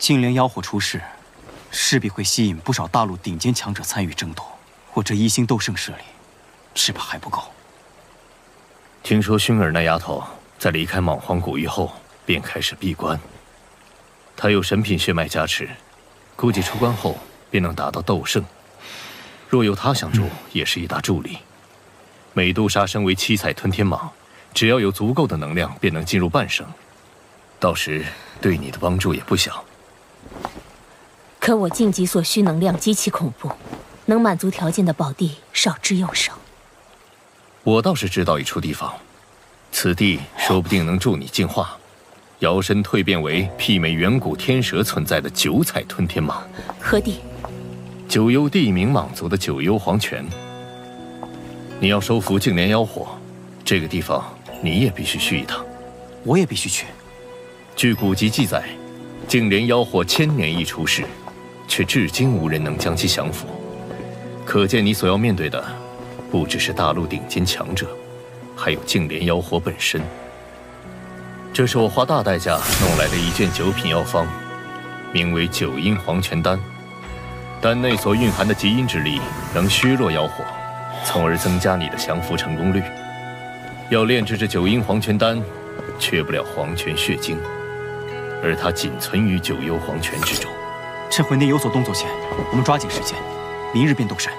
净莲妖火出世，势必会吸引不少大陆顶尖强者参与争夺。我这一星斗圣势力，只怕还不够。听说薰儿那丫头在离开莽荒古域后，便开始闭关。她有神品血脉加持，估计出关后便能达到斗圣。若有她相助，也是一大助力。美杜莎身为七彩吞天蟒，只要有足够的能量，便能进入半圣。到时对你的帮助也不小。可我晋级所需能量极其恐怖，能满足条件的宝地少之又少。我倒是知道一处地方，此地说不定能助你进化，摇身蜕变为媲美远古天蛇存在的九彩吞天蟒。何地？九幽地冥蟒族的九幽黄泉。你要收服净莲妖火，这个地方你也必须去一趟。我也必须去。据古籍记载，净莲妖火1000年一出世，却至今无人能将其降服。可见你所要面对的，不只是大陆顶尖强者，还有净莲妖火本身。这是我花大代价弄来的一卷9品药方，名为九阴黄泉丹。丹内所蕴含的极阴之力，能削弱妖火，从而增加你的降服成功率。要炼制这九阴黄泉丹，缺不了黄泉血晶，而它仅存于九幽黄泉之中。趁魂殿有所动作前，我们抓紧时间，明日便动身。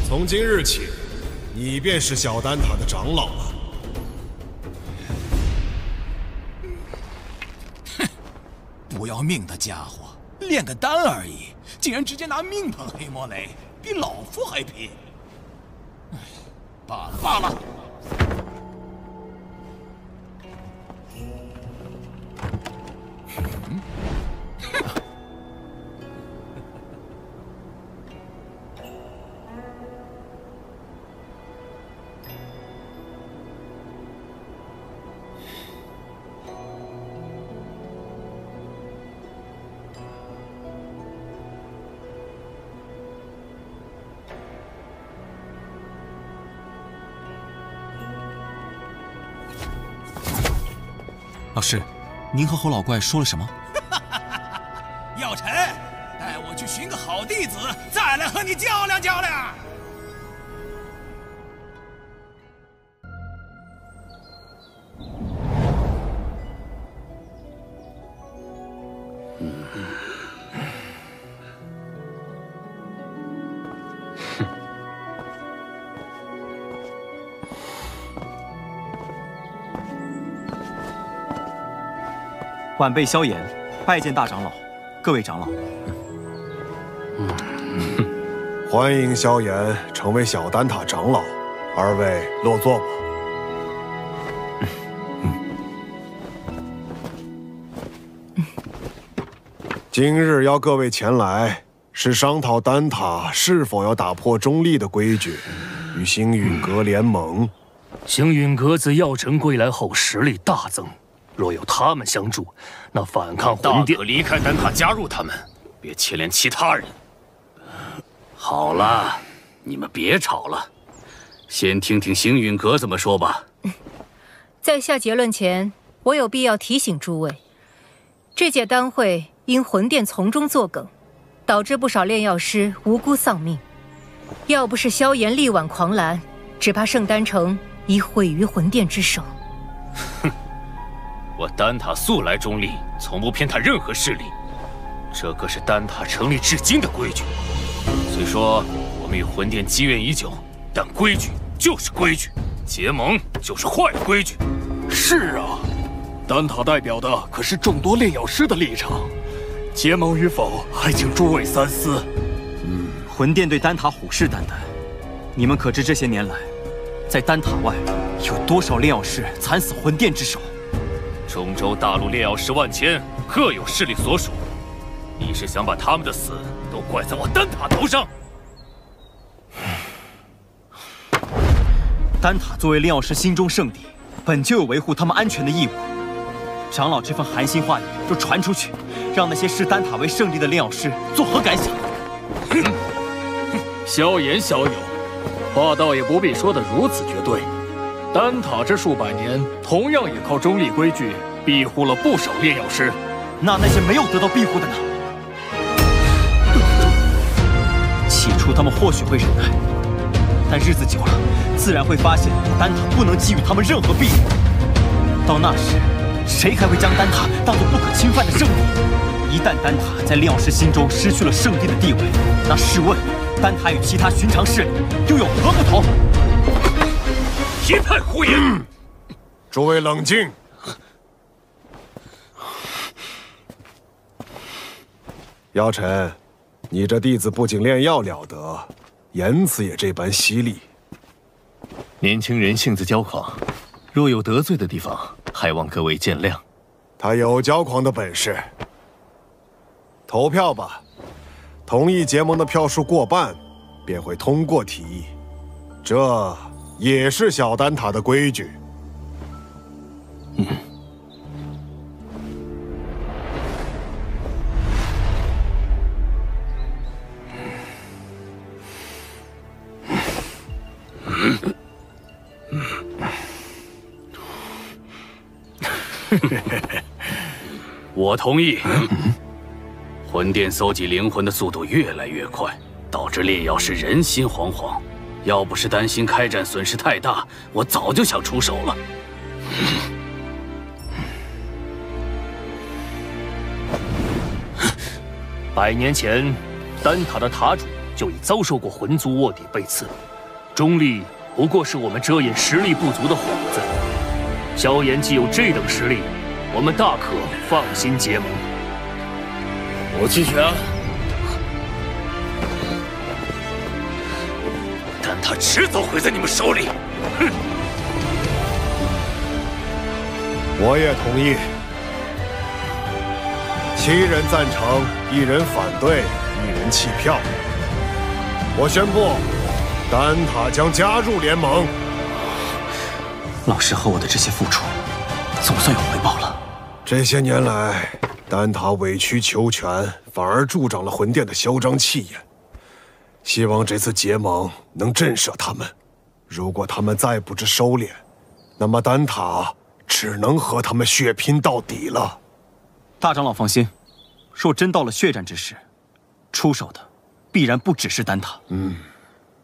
从今日起，你便是小丹塔的长老了。哼，不要命的家伙，炼个丹而已，竟然直接拿命碰黑魔雷，比老夫还拼。罢了罢了。老师，您和侯老怪说了什么？药尘，带我去寻个好弟子，再来和你较量较量。晚辈萧炎，拜见大长老，各位长老。欢迎萧炎成为小丹塔长老，二位落座吧。今日邀各位前来，是商讨丹塔是否要打破中立的规矩，与星陨阁联盟。星陨阁自药尘归来后实力大增。若有他们相助，那反抗魂殿大可离开丹塔，加入他们，别牵连其他人。好了，你们别吵了，先听听星陨阁怎么说吧。在下结论前，我有必要提醒诸位，这届丹会因魂殿从中作梗，导致不少炼药师无辜丧命。要不是萧炎力挽狂澜，只怕圣丹城已毁于魂殿之手。哼。我丹塔素来中立，从不偏袒任何势力，这可是丹塔成立至今的规矩。虽说我们与魂殿积怨已久，但规矩就是规矩，结盟就是坏规矩。是啊，丹塔代表的可是众多炼药师的立场，结盟与否还请诸位三思。魂殿对丹塔虎视眈眈，你们可知这些年来，在丹塔外有多少炼药师惨死魂殿之手？中州大陆炼药师万千，各有势力所属。你是想把他们的死都怪在我丹塔头上？丹塔作为炼药师心中圣地，本就有维护他们安全的义务。长老这番寒心话语若传出去，让那些视丹塔为圣地的炼药师作何感想？萧炎萧友，话倒也不必说得如此绝对。丹塔这数百年，同样也靠中立规矩庇护了不少炼药师。那些没有得到庇护的呢？起初他们或许会忍耐，但日子久了，自然会发现丹塔不能给予他们任何庇护。到那时，谁还会将丹塔当作不可侵犯的圣地？一旦丹塔在炼药师心中失去了圣地的地位，那试问，丹塔与其他寻常势力又有何不同？一派胡言！诸位冷静。姚晨，你这弟子不仅炼药了得，言辞也这般犀利。年轻人性子骄狂，若有得罪的地方，还望各位见谅。他有骄狂的本事。投票吧，同意结盟的票数过半，便会通过提议。这也是小丹塔的规矩。我同意。魂殿搜集灵魂的速度越来越快，导致炼药师人心惶惶。要不是担心开战损失太大，我早就想出手了。100年前，丹塔的塔主就已遭受过魂族卧底背刺，中立不过是我们遮掩实力不足的幌子。萧炎既有这等实力，我们大可放心结盟。我弃权。丹塔迟早毁在你们手里。哼！我也同意。7人赞成，1人反对，1人弃票。我宣布，丹塔将加入联盟。老师和我的这些付出，总算有回报了。这些年来，丹塔委曲求全，反而助长了魂殿的嚣张气焰。希望这次结盟能震慑他们。如果他们再不知收敛，那么丹塔只能和他们血拼到底了。大长老放心，若真到了血战之时，出手的必然不只是丹塔。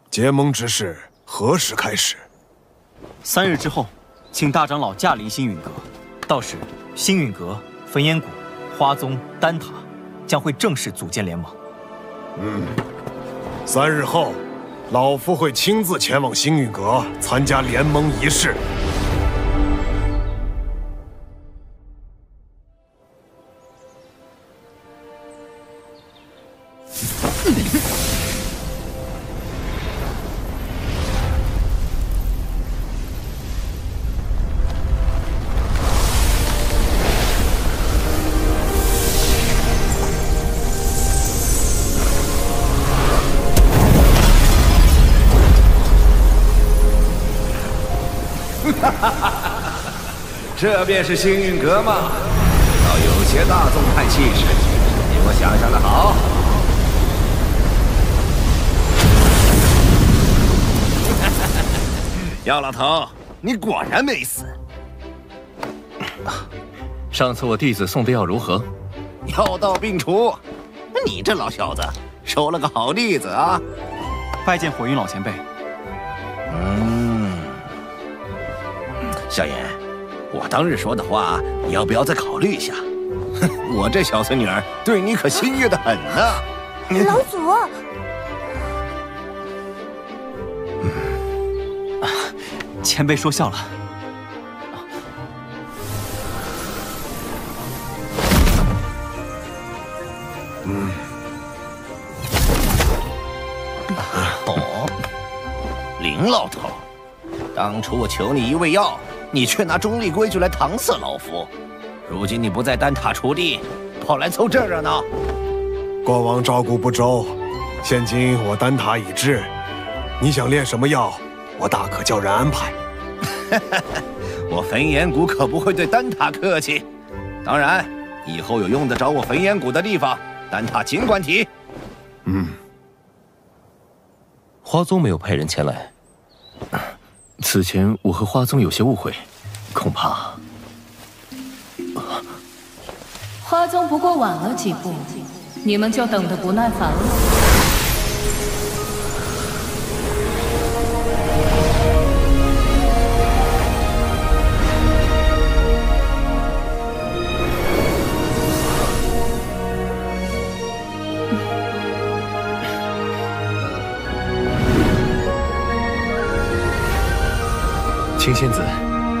结盟之事何时开始？3日之后，请大长老驾临星陨阁，到时星陨阁、焚烟谷、花宗、丹塔将会正式组建联盟。3日后，老夫会亲自前往星陨阁参加联盟仪式。这便是星陨阁吗？倒有些大宗派气势，比我想象的好。姚老头，你果然没死。上次我弟子送的药如何？药到病除。你这老小子收了个好弟子啊！拜见火云老前辈。萧炎，我当日说的话，你要不要再考虑一下？我这小孙女儿对你可心悦得很呢。老祖，前辈说笑了。林老头，当初我求你一味药，你却拿中立规矩来搪塞老夫，如今你不在丹塔锄地，跑来凑这热闹。过往照顾不周，现今我丹塔已至，你想炼什么药，我大可叫人安排。我焚炎谷可不会对丹塔客气。当然，以后有用得着我焚炎谷的地方，丹塔尽管提。花宗没有派人前来。此前我和花宗有些误会，恐怕……花宗不过晚了几步，你们就等得不耐烦了。青仙子，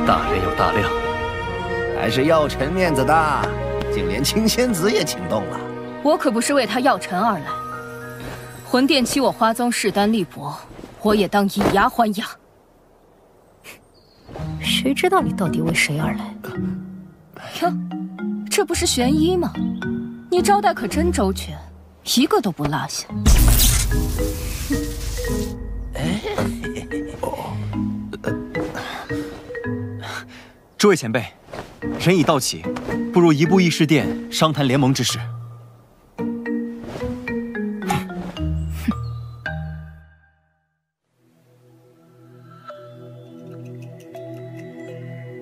大人有大量，还是药尘面子大，竟连青仙子也请动了。我可不是为他药尘而来，魂殿欺我花宗势单力薄，我也当以牙还牙。谁知道你到底为谁而来？哟，这不是玄一吗？你招待可真周全，一个都不落下。诸位前辈，人已到齐，不如移步议事殿商谈联盟之事。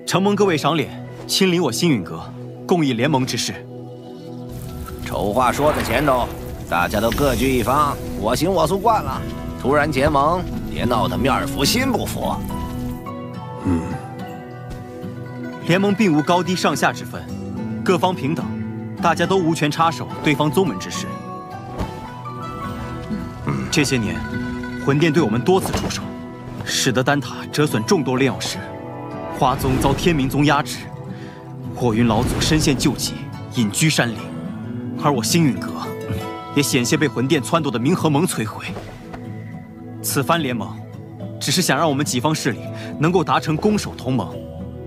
承蒙各位赏脸，亲临我星陨阁，共议联盟之事。丑话说在前头，大家都各据一方，我行我素惯了，突然结盟，别闹得面服心不服。联盟并无高低上下之分，各方平等，大家都无权插手对方宗门之事。这些年，魂殿对我们多次出手，使得丹塔折损众多炼药师，花宗遭天明宗压制，火云老祖身陷旧疾，隐居山林，而我星陨阁也险些被魂殿撺掇的冥河盟摧毁。此番联盟，只是想让我们几方势力能够达成攻守同盟。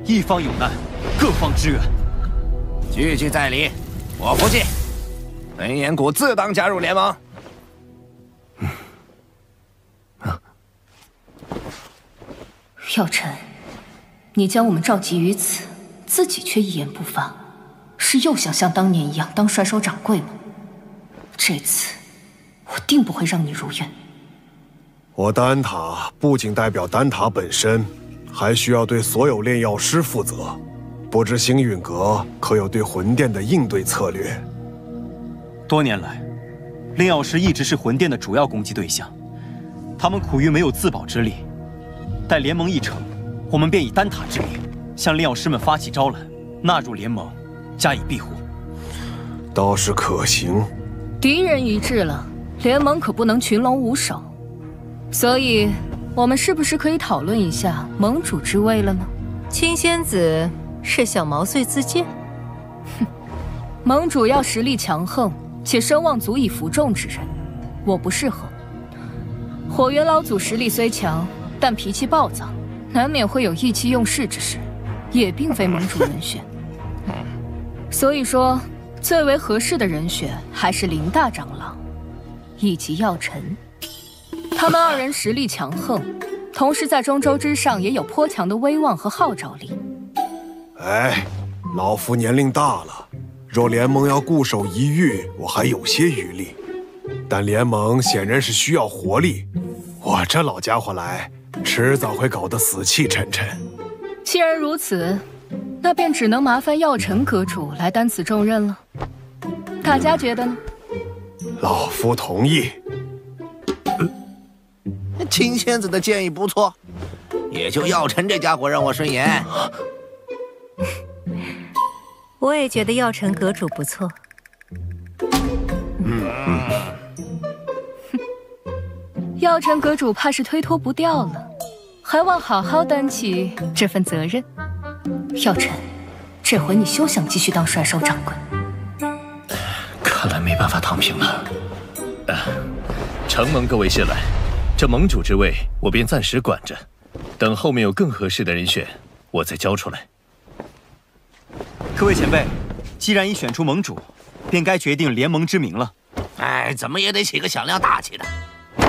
一方有难，各方支援。句句在理，我服气。焚炎谷自当加入联盟。药尘，你将我们召集于此，自己却一言不发，是又想像当年一样当甩手掌柜吗？这次我定不会让你如愿。我丹塔不仅代表丹塔本身，还需要对所有炼药师负责。不知星陨阁可有对魂殿的应对策略？多年来，炼药师一直是魂殿的主要攻击对象，他们苦于没有自保之力。待联盟一成，我们便以丹塔之名向炼药师们发起招揽，纳入联盟，加以庇护。倒是可行。敌人一致了，联盟可不能群龙无首。所以，我们是不是可以讨论一下盟主之位了呢？青仙子是想毛遂自荐？哼，盟主要实力强横且声望足以服众之人，我不适合。火元老祖实力虽强，但脾气暴躁，难免会有意气用事之时，也并非盟主人选。所以说，最为合适的人选还是林大长老以及药尘。他们二人实力强横，同时在中州之上也有颇强的威望和号召力。哎，老夫年龄大了，若联盟要固守一隅，我还有些余力。但联盟显然是需要活力，我这老家伙来，迟早会搞得死气沉沉。既然如此，那便只能麻烦药尘阁主来担此重任了。大家觉得呢？老夫同意。青仙子的建议不错，也就药尘这家伙让我顺眼。我也觉得药尘阁主不错。药尘阁主怕是推脱不掉了，还望好好担起这份责任。药尘，这回你休想继续当甩手掌柜。看来没办法躺平了。承蒙各位信赖，这盟主之位我便暂时管着，等后面有更合适的人选，我再交出来。各位前辈，既然已选出盟主，便该决定联盟之名了。哎，怎么也得起个响亮大气的，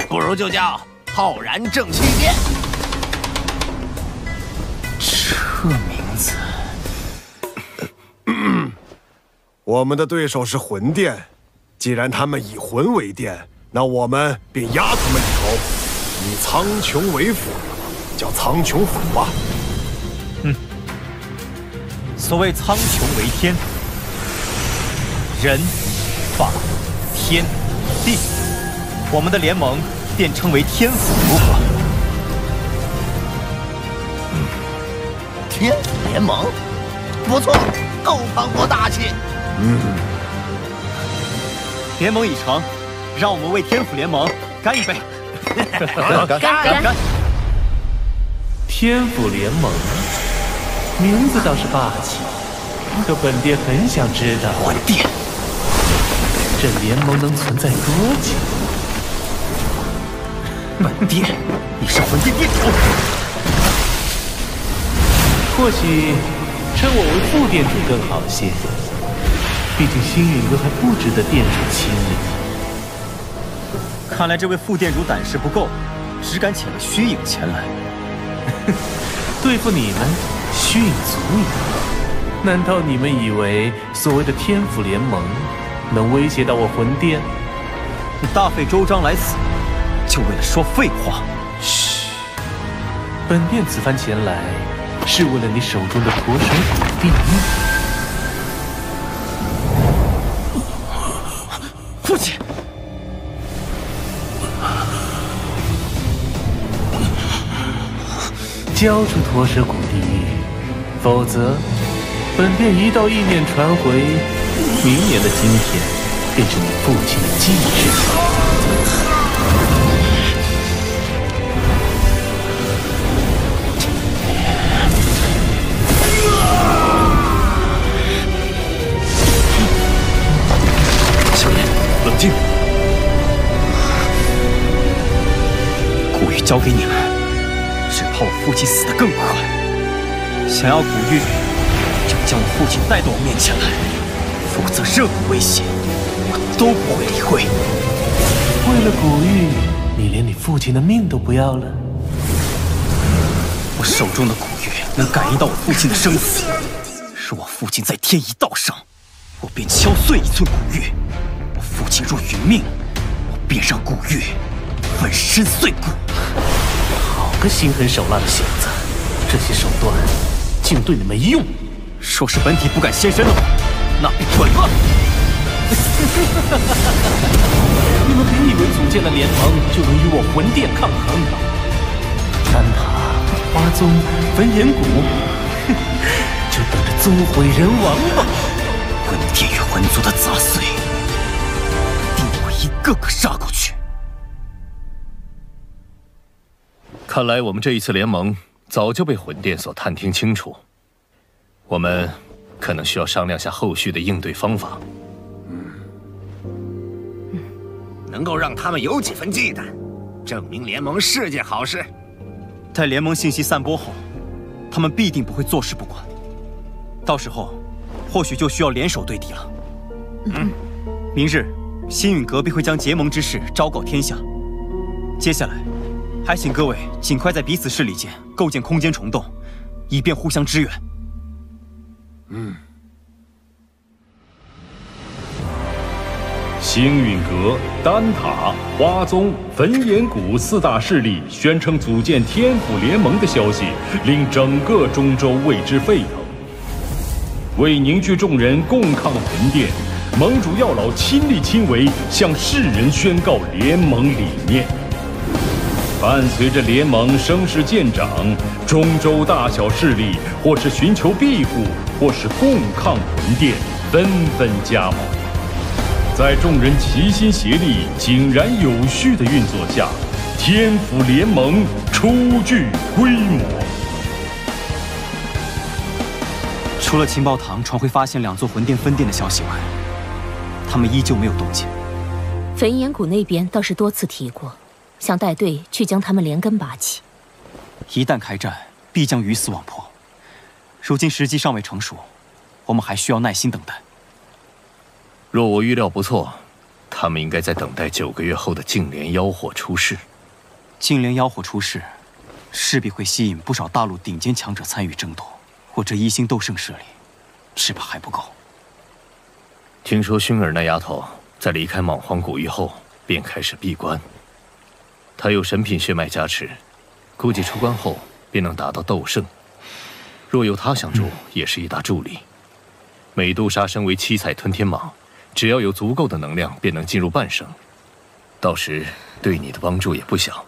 不如就叫浩然正气殿。这名字，我们的对手是魂殿，既然他们以魂为殿，那我们便压他们一头，以苍穹为府，叫苍穹府吧。所谓苍穹为天，人、法、天、地，我们的联盟便称为天府，如何？天府联盟，不错，够磅礴大气。联盟已成，让我们为天府联盟干一杯！干！天府联盟，名字倒是霸气，可本殿很想知道，魂殿，这联盟能存在多久？本殿已是魂殿殿主，或许称我为副殿主更好些。毕竟星陨阁还不值得殿主亲临。看来这位副殿主胆识不够，只敢请了虚影前来。对付你们，虚影足矣。难道你们以为所谓的天府联盟能威胁到我魂殿？你大费周章来此，就为了说废话？嘘，本殿此番前来，是为了你手中的驼蛇骨地狱。父亲，交出驼蛇骨地狱，否则本殿一道意念传回，明年的今天便是你父亲的忌日。小莲，冷静。古玉交给你们，只怕我父亲死得更快。想要古玉，就将我父亲带到我面前来，否则任何威胁，我都不会理会。为了古玉，你连你父亲的命都不要了？我手中的古玉能感应到我父亲的生死，若我父亲再添一道伤，我便敲碎一寸古玉。我父亲若殒命，我便让古玉粉身碎骨。好个心狠手辣的小子，这些手段竟对你没用。若是本体不敢现身的话，那便滚吧！你们别以为组建了联盟就能与我魂殿抗衡。丹塔、花宗、焚炎谷，就等着宗毁人亡吧！魂殿与魂族的杂碎，定会一个个杀过去。看来我们这一次联盟早就被魂殿所探听清楚，我们可能需要商量下后续的应对方法。能够让他们有几分忌惮，证明联盟是件好事。待联盟信息散播后，他们必定不会坐视不管。到时候，或许就需要联手对敌了。明日，星陨阁必会将结盟之事昭告天下。接下来，还请各位尽快在彼此势力间构建空间虫洞，以便互相支援。星陨阁、丹塔、花宗、焚炎谷四大势力宣称组建天府联盟的消息，令整个中州为之沸腾。为凝聚众人共抗魂殿，盟主药老亲力亲为，向世人宣告联盟理念。伴随着联盟声势渐长，中州大小势力或是寻求庇护，或是共抗魂殿，纷纷加盟。在众人齐心协力、井然有序的运作下，天府联盟初具规模。除了情报堂传回发现2座魂殿分殿的消息外，他们依旧没有动静。焚炎谷那边倒是多次提过，想带队去将他们连根拔起。一旦开战，必将鱼死网破。如今时机尚未成熟，我们还需要耐心等待。若我预料不错，他们应该在等待9个月后的净莲妖火出世。净莲妖火出世，势必会吸引不少大陆顶尖强者参与争夺。我这1星斗圣势力，只怕还不够。听说薰儿那丫头在离开莽荒古域后便开始闭关，她有神品血脉加持，估计出关后便能达到斗圣。若有她相助，也是一大助力。美杜莎身为7彩吞天蟒，只要有足够的能量，便能进入半圣，到时对你的帮助也不小。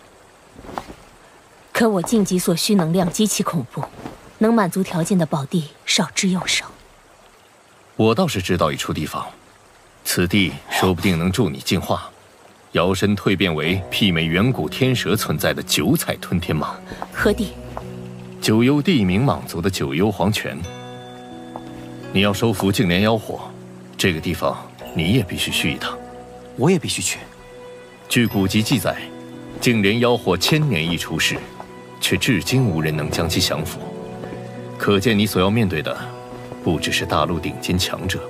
可我晋级所需能量极其恐怖，能满足条件的宝地少之又少。我倒是知道一处地方，此地说不定能助你进化，摇身蜕变为媲美远古天蛇存在的9彩吞天蟒。何地？九幽地冥蟒族的九幽黄泉。你要收服净莲妖火，这个地方你也必须去一趟。我也必须去。据古籍记载，净莲妖火1000年一出世，却至今无人能将其降服。可见你所要面对的，不只是大陆顶尖强者，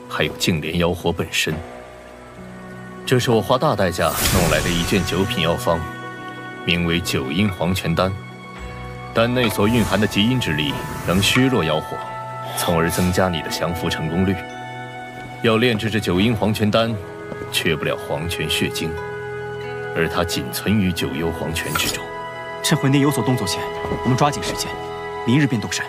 还有净莲妖火本身。这是我花大代价弄来的一卷9品药方，名为9阴黄泉丹。丹内所蕴含的极阴之力，能削弱妖火，从而增加你的降服成功率。要炼制这9阴黄泉丹，缺不了黄泉血晶，而它仅存于9幽黄泉之中。趁魂殿有所动作前，我们抓紧时间，明日便动身。